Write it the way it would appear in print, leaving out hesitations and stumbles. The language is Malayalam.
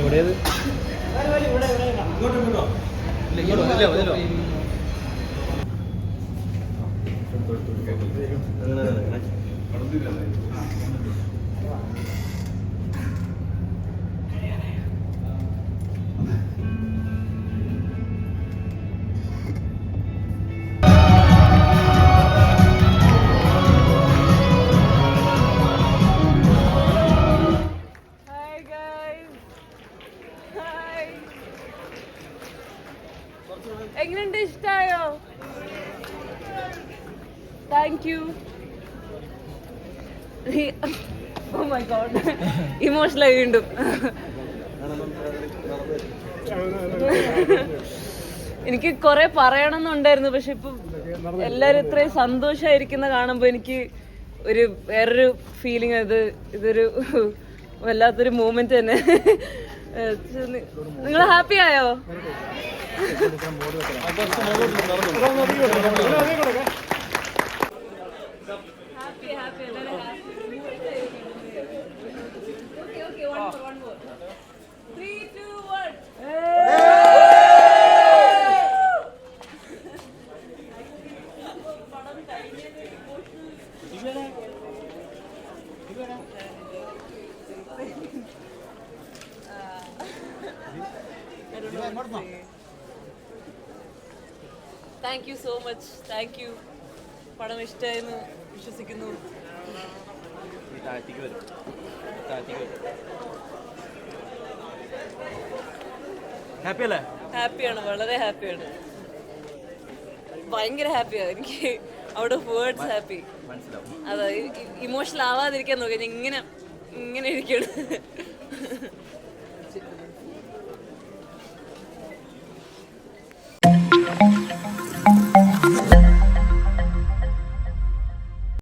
എവിടെയത്? എങ്ങനെയുണ്ട്? ഇഷ്ടായോ? Thank you. Oh my god, ഇമോഷണലായി വീണ്ടും. എനിക്ക് കുറെ പറയണമെന്നുണ്ടായിരുന്നു, പക്ഷെ ഇപ്പൊ എല്ലാരും ഇത്രയും സന്തോഷമായിരിക്കുന്ന കാണുമ്പോ എനിക്ക് ഒരു വേറൊരു ഫീലിംഗ്. ഇതൊരു വല്ലാത്തൊരു മൂമെന്റ് തന്നെ. നിങ്ങൾ ഹാപ്പി ആയോ? Thank you so much. Thank you. പടം ഇഷ്ടമായെന്ന് വിശ്വസിക്കുന്നു. ഹാപ്പിയല്ലേ? ഹാപ്പിയാണ്, വളരെ ഹാപ്പിയാണ്, ഭയങ്കര ഹാപ്പിയാണ്. എനിക്ക് ഔട്ട് ഓഫ് വേർഡ്സ് ഹാപ്പി. അതെ, ഇമോഷണൽ ആവാതിരിക്കാൻ നോക്കി. ഇങ്ങനെ ഇരിക്കണം.